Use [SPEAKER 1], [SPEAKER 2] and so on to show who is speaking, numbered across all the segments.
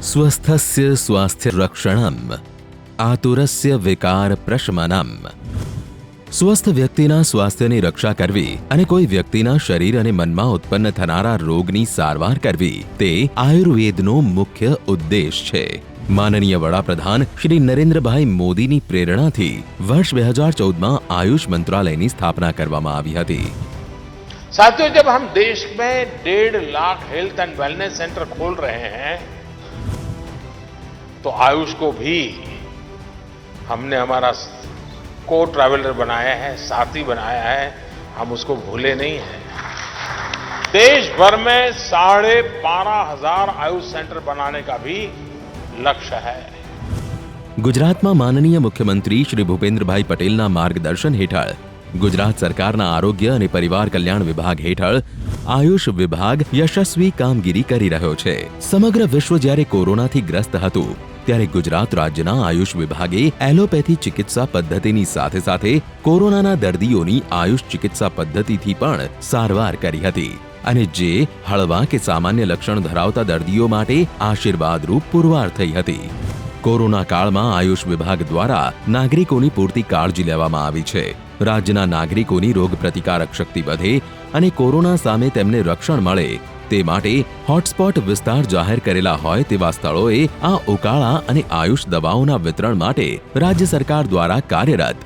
[SPEAKER 1] સ્વસ્થસ્ય સ્વાસ્થ્ય રક્ષણમ આતુરસ્ય વિકાર પ્રશમનમ. સ્વસ્થ વ્યક્તિના સ્વાસ્થ્યની રક્ષા કરવી અને કોઈ વ્યક્તિના શરીર અને મનમાં ઉત્પન્ન થનારા રોગની સારવાર કરવી તે આયુર્વેદનો મુખ્ય ઉદ્દેશ છે. માનનીય વડાપ્રધાન શ્રી નરેન્દ્રભાઈ મોદીની પ્રેરણાથી વર્ષ 2014માં આયુષ મંત્રાલયની સ્થાપના કરવામાં આવી હતી.
[SPEAKER 2] साथियों, जब हम देश में 1.5 lakh health and wellness centre खोल रहे हैं तो आयुष को भी हमने हमारा को ट्रैवलर बनाया है, साथी बनाया है. हम उसको भूले नहीं हैं. देश भर में 12,500 आयुष सेंटर बनाने का भी लक्ष्य है.
[SPEAKER 1] ગુજરાતમાં માનનીય મુખ્યમંત્રી શ્રી ભૂપેન્દ્રભાઈ પટેલના માર્ગદર્શન હેઠળ ગુજરાત સરકારના આરોગ્ય અને પરિવાર કલ્યાણ વિભાગ હેઠળ આયુષ વિભાગ યશસ્વી કામગીરી કરી રહ્યો છે. સમગ્ર વિશ્વ જ્યારે કોરોનાથી ગ્રસ્ત હતું ત્યારે ગુજરાત રાજ્યના આયુષ વિભાગે એલોપેથી ચિકિત્સા પદ્ધતિની સાથે સાથે કોરોનાના દર્દીઓની આયુષ ચિકિત્સા પદ્ધતિથી પણ સારવાર કરી હતી અને જે હળવા કે સામાન્ય લક્ષણ ધરાવતા દર્દીઓ માટે આશીર્વાદરૂપ પુરવાર થઈ હતી. કોરોના કાળમાં આયુષ વિભાગ દ્વારા નાગરિકોની પૂરતી કાળજી લેવામાં આવી છે. રાજ્યના નાગરિકોની રોગ પ્રતિકારક શક્તિ વધે અને કોરોના સામે તેમને રક્ષણ મળે તે માટે હોટસ્પોટ વિસ્તાર જાહેર કરેલા હોય તેવા સ્થળોએ આ ઉકાળા અને આયુષ દવાઓના વિતરણ માટે રાજ્ય સરકાર દ્વારા કાર્યરત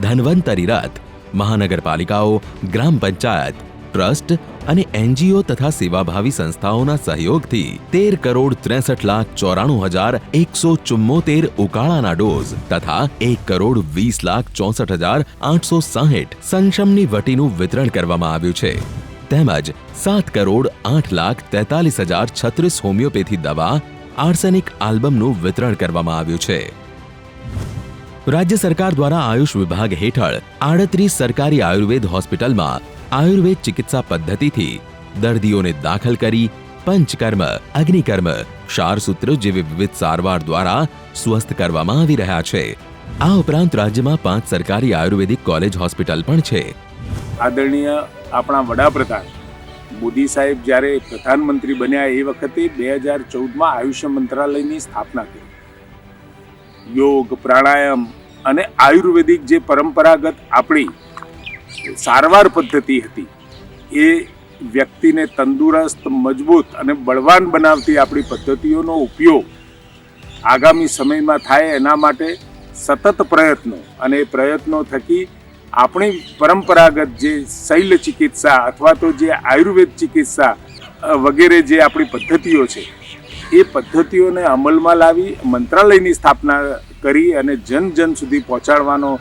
[SPEAKER 1] ધન્વંતરી રથ, મહાનગરપાલિકાઓ, ગ્રામ પંચાયત, ટ્રસ્ટ અને એનજીઓ તથા સેવાભાવી સંસ્થાઓના સહયોગથી 13,94,194 ઉકાળાના ડોઝ તથા 1,20,64,860 સંશમની વટીનું વિતરણ કરવામાં આવ્યું છે. તેમજ 7,08,43,036 હોમિયોપેથી દવા, આર્સેનિક આલ્બમનું વિતરણ કરવામાં આવ્યું છે. રાજ્ય સરકાર દ્વારા આયુષ વિભાગ હેઠળ 38 સરકારી આયુર્વેદ હોસ્પિટલમાં આયુર્વેદ ચિકિત્સા પદ્ધતિથી દર્દીઓને દાખલ કરી પંચકર્મ, અગ્નિકર્મ, ક્ષારસૂત્ર જેવી વિવિધ સારવાર દ્વારા સ્વસ્થ કરવામાં આવી રહ્યા છે. આ ઉપરાંત રાજ્યમાં 5 સરકારી આયુર્વેદિક કોલેજ હોસ્પિટલ પણ છે.
[SPEAKER 3] આદરણીય આપણા વડાપ્રધાન મોદી સાહેબ જ્યારે પ્રધાનમંત્રી બન્યા એ વખતે 2014માં આયુષ મંત્રાલયની સ્થાપના કરી. યોગ, પ્રાણાયામ અને આયુર્વેદિક જે પરંપરાગત આપણી સારવાર પદ્ધતિ હતી એ વ્યક્તિને તંદુરસ્ત, મજબૂત અને બળવાન બનાવતી આપણી પદ્ધતિઓનો ઉપયોગ આગામી સમયમાં થાય એના માટે સતત પ્રયત્નો અને એ પ્રયત્નો થકી આપણી પરંપરાગત જે શૈલ ચિકિત્સા અથવા તો જે આયુર્વેદ ચિકિત્સા વગેરે જે આપણી પદ્ધતિઓ છે એ પદ્ધતિઓને અમલમાં લાવી મંત્રાલયની સ્થાપના કરી અને જન જન સુધી પહોંચાડવાનો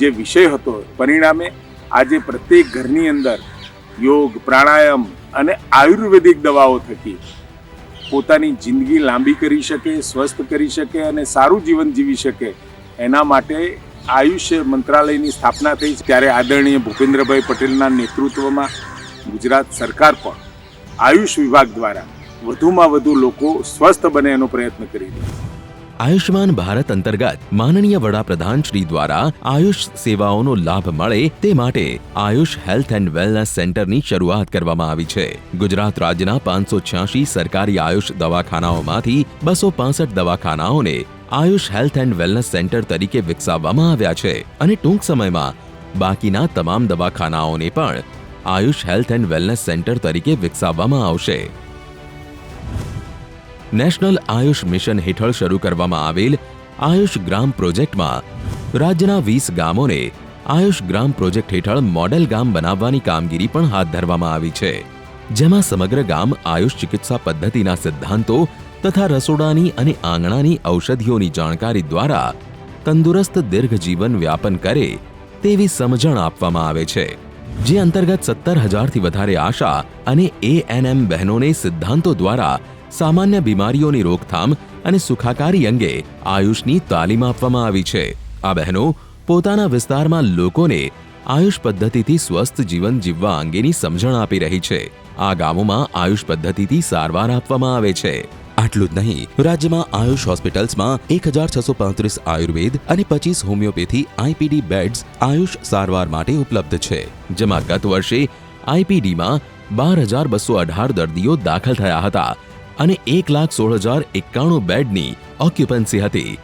[SPEAKER 3] જે વિષય હતો, પરિણામે આજે પ્રત્યેક ઘરની અંદર યોગ, પ્રાણાયામ અને આયુર્વેદિક દવાઓ થકી પોતાની જિંદગી લાંબી કરી શકે, સ્વસ્થ કરી શકે અને સારું જીવન જીવી શકે એના માટે આયુષ મંત્રાલયની સ્થાપના થઈ. ત્યારે આદરણીય ભૂપેન્દ્રભાઈ પટેલના નેતૃત્વમાં ગુજરાત સરકાર પણ આયુષ વિભાગ દ્વારા વધુમાં વધુ લોકો સ્વસ્થ બને એનો પ્રયત્ન કરી રહી છે.
[SPEAKER 1] આયુષ્માન ભારત અંતર્ગત માનનીય વડાપ્રધાન શ્રી દ્વારા આયુષ સેવાઓનો લાભ મળે તે માટે આયુષ હેલ્થ એન્ડ વેલનેસ સેન્ટરની શરૂઆત કરવામાં આવી છે. ગુજરાત રાજ્યના 586 સરકારી આયુષ દવાખાનાઓમાંથી 265 દવાખાનાઓને AYUSH health and wellness centre તરીકે વિકસાવવામાં આવ્યા છે અને ટૂંક સમયમાં બાકીના તમામ દવાખાનાઓને પણ Ayush health and wellness centre તરીકે વિકસાવવામાં આવશે. નેશનલ આયુષ મિશન હેઠળ શરૂ કરવામાં આવેલ આયુષ ગ્રામ પ્રોજેક્ટમાં રાજ્યના 20 ગામોને આયુષ ગ્રામ પ્રોજેક્ટ હેઠળ મોડેલ ગામ બનાવવાની કામગીરી પણ હાથ ધરવામાં આવી છે, જેમાં સમગ્ર ગામ આયુષ ચિકિત્સા પદ્ધતિના સિદ્ધાંતો તથા રસોડાની અને આંગણાની ઔષધિઓની જાણકારી દ્વારા તંદુરસ્ત દીર્ઘ જીવન વ્યાપન કરે તેવી સમજણ આપવામાં આવે છે. જે અંતર્ગત 17,000થી વધારે આશા અને ANM બહેનોને સિદ્ધાંતો દ્વારા સામાન્ય બીમારીઓની રોકથામ અને સુખાકારી અંગે આયુષની તાલીમ આપવામાં આવી છે. આ બહેનો પોતાના વિસ્તારમાં લોકોને આયુષ પદ્ધતિથી સ્વસ્થ જીવન જીવવા અંગેની સમજણ આપી રહી છે. આ ગામોમાં આયુષ પદ્ધતિથી સારવાર આપવામાં આવે છે. આટલું જ નહીં, રાજ્યમાં આયુષ હોસ્પિટલ્સમાં 1,635 આયુર્વેદ અને 25 હોમિયોપેથી IPD બેડ્સ આયુષ સારવાર માટે ઉપલબ્ધ છે, જેમાં ગત વર્ષે IPDમાં 12,218 દર્દીઓ દાખલ થયા હતા અને 1,16,091 બેડની ઓક્યુપન્સી હતી.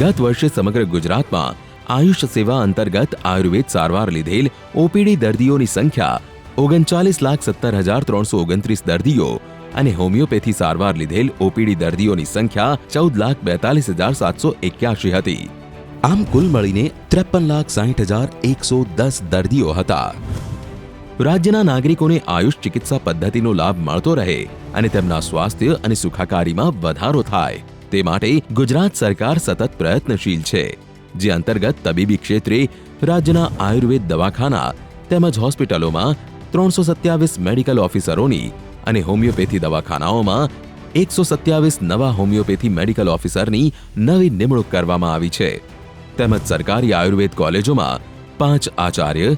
[SPEAKER 1] ગત વર્ષે સમગ્ર ગુજરાતમાં આયુષ સેવા અંતર્ગત આયુર્વેદ સારવાર લીધેલ ઓપીડી દર્દીઓની સંખ્યા 39,17,329 દર્દીઓ અને હોમિયોપેથી સારવાર લીધેલ ઓપીડી દર્દીઓની સંખ્યા 14,42,781 હતી. આમ કુલ મળીને 53,60,110 દર્દીઓ હતા. રાજ્યના નાગરિકોને આયુષ ચિકિત્સા પદ્ધતિનો લાભ મળતો રહે અને તેમના સ્વાસ્થ્ય અને સુખાકારીમાં વધારો થાય તે માટે ગુજરાત સરકાર સતત પ્રયત્નશીલ છે, જે અંતર્ગત તબીબી ક્ષેત્રે રાજ્યના આયુર્વેદ દવાખાના તેમજ હોસ્પિટલોમાં 327 મેડિકલ ઓફિસરોની અને હોમિયોપેથી દવાખાનાઓમાં 127 નવા હોમિયોપેથી મેડિકલ ઓફિસરની નવી નિમણૂક કરવામાં આવી છે. તેમજ સરકારી આયુર્વેદ કોલેજોમાં 5 આચાર્ય,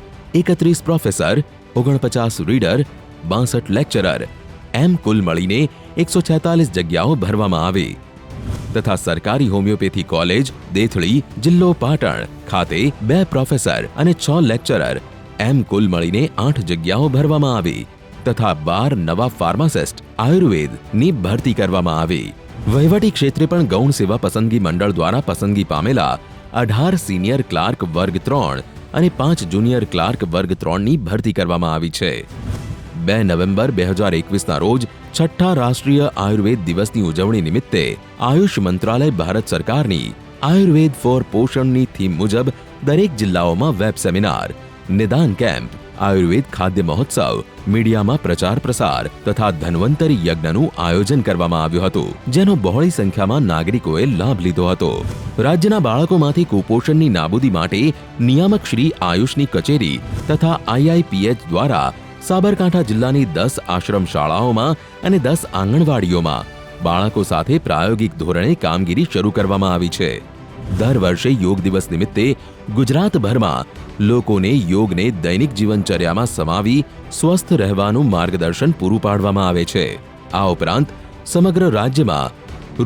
[SPEAKER 1] 31 પ્રોફેસર, 49 રીડર, 62 લેક્ચરર એમ કુલ મળીને 146 જગ્યાઓ ભરવામાં આવી તથા સરકારી હોમિયોપેથી કોલેજ દેથળી, જિલ્લો પાટણ ખાતે 2 પ્રોફેસર અને 6 લેક્ચરર એમ કુલ મળીને 8 જગ્યાઓ ભરવામાં આવી તથા 12 નવા ફાર્માસિસ્ટ આયુર્વેદની ભરતી કરવામાં આવી. વહીવટી ક્ષેત્રે પણ ગૌણ સેવા પસંદગી મંડળ દ્વારા પસંદગી પામેલા 18 સિનિયર ક્લાર્ક વર્ગ 3 અને 5 જુનિયર ક્લાર્ક વર્ગ 3ની ભરતી કરવામાં આવી છે. 2 નવેમ્બર 2021ના રોજ 6ઠ્ઠા રાષ્ટ્રીય આયુર્વેદ દિવસની ઉજવણી નિમિત્તે આયુષ મંત્રાલય ભારત સરકારની આયુર્વેદ ફોર પોષણની થીમ મુજબ દરેક જિલ્લાઓમાં વેબ સેમિનાર, નિદાન કેમ્પ, આયુર્વેદ ખાદ્ય મહોત્સવ, મીડિયામાં પ્રચાર પ્રસાર તથા ધન્વંતરી યજ્ઞનું આયોજન કરવામાં આવ્યું હતું, જેનો બહોળી સંખ્યામાં નાગરિકોએ લાભ લીધો હતો. રાજ્યના બાળકોમાંથી કુપોષણની નાબૂદી માટે નિયામક શ્રી આયુષની કચેરી તથા IIPH દ્વારા સાબરકાંઠા જિલ્લાની 10 આશ્રમ શાળાઓમાં અને 10 આંગણવાડીઓમાં બાળકો સાથે પ્રાયોગિક ધોરણે કામગીરી શરૂ કરવામાં આવી છે. દર વર્ષે યોગ દિવસ નિમિત્તે ગુજરાતભરમાં લોકોને યોગને દૈનિક જીવનચર્યામાં સમાવી સ્વસ્થ રહેવાનું માર્ગદર્શન પૂરું પાડવામાં આવે છે. આ ઉપરાંત સમગ્ર રાજ્યમાં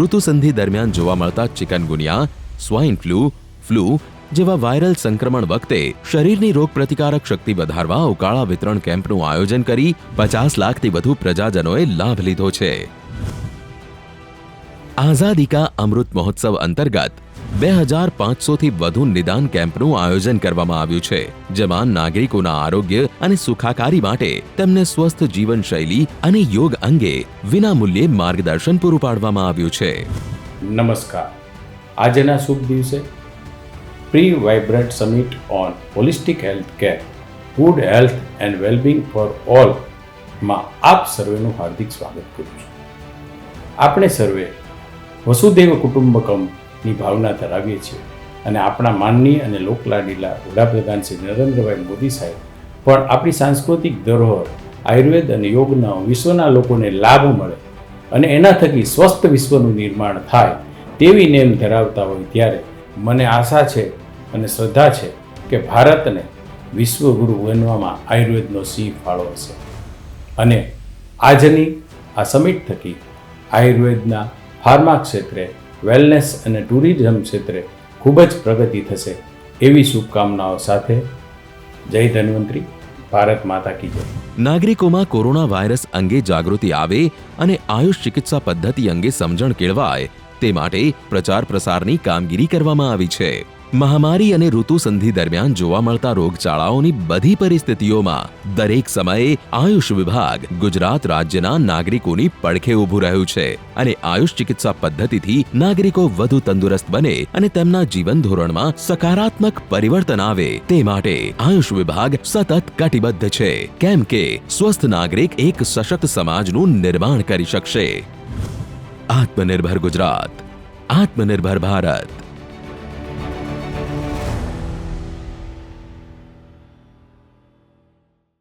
[SPEAKER 1] ઋતુસંધિ દરમિયાન જોવા મળતા ચિકનગુનિયા, સ્વાઇન ફ્લૂ જેવા વાયરલ સંક્રમણ વખતે શરીરની રોગપ્રતિકારક શક્તિ વધારવા ઉકાળા વિતરણ કેમ્પનું આયોજન કરી 50 લાખથી વધુ પ્રજાજનોએ લાભ લીધો છે. આઝાદી કા અમૃત મહોત્સવ અંતર્ગત 2500થી વધુ નિદાન કેમ્પનું આયોજન કરવામાં આવ્યું છે, જેમાં નાગરિકોના આરોગ્ય અને સુખાકારી માટે તેમને સ્વસ્થ જીવનશૈલી અને યોગ અંગે વિનામૂલ્યે માર્ગદર્શન પૂરું પાડવામાં આવ્યું છે.
[SPEAKER 4] નમસ્કાર. આજના શુભ દિવસે pre vibrant summit on holistic health care, good health and wellbeing for all માં આપ સર્વેનું હાર્દિક સ્વાગત કરું છું. આપણે સર્વે વસુદેવ કુટુંબકમની ભાવના ધરાવીએ છીએ અને આપણા માનનીય અને લોકલાડીલા વડાપ્રધાન શ્રી નરેન્દ્રભાઈ મોદી સાહેબ પણ આપણી સાંસ્કૃતિક ધરોહર આયુર્વેદ અને યોગના વિશ્વના લોકોને લાભ મળે અને એના થકી સ્વસ્થ વિશ્વનું નિર્માણ થાય તેવી નેમ ધરાવતા હોય ત્યારે મને આશા છે અને શ્રદ્ધા છે કે ભારતને વિશ્વગુરુ બનવામાં આયુર્વેદનો સિંહ ફાળો હશે અને આજની આ સમિટ થકી આયુર્વેદના ફાર્મા ક્ષેત્રે, વેલનેસ અને ટુરિઝમ ક્ષેત્રે ખૂબ જ પ્રગતિ થશે એવી શુભકામનાઓ સાથે જય ધન્વંતરી, ભારત માતા કી જય.
[SPEAKER 1] નાગરિકોમાં કોરોના વાયરસ અંગે જાગૃતિ આવે અને આયુષ ચિકિત્સા પદ્ધતિ અંગે સમજણ કેળવાય તે માટે પ્રચાર પ્રસારની કામગીરી કરવામાં આવી છે. મહામારી અને ઋતુસંધિ દરમિયાન જોવા મળતા રોગચાળાઓની બધી પરિસ્થિતિઓમાં દરેક સમયે આયુષ વિભાગ ગુજરાત રાજ્યના નાગરિકોની પડખે ઊભું રહ્યું છે અને આયુષ ચિકિત્સા પદ્ધતિથી નાગરિકો વધુ તંદુરસ્ત બને અને તેમના જીવન ધોરણમાં સકારાત્મક પરિવર્તન આવે તે માટે આયુષ વિભાગ સતત કટિબદ્ધ છે, કેમ કે સ્વસ્થ નાગરિક એક સશક્ત સમાજનું નિર્માણ કરી શકશે. આત્મનિર્ભર ગુજરાત, આત્મનિર્ભર ભારત.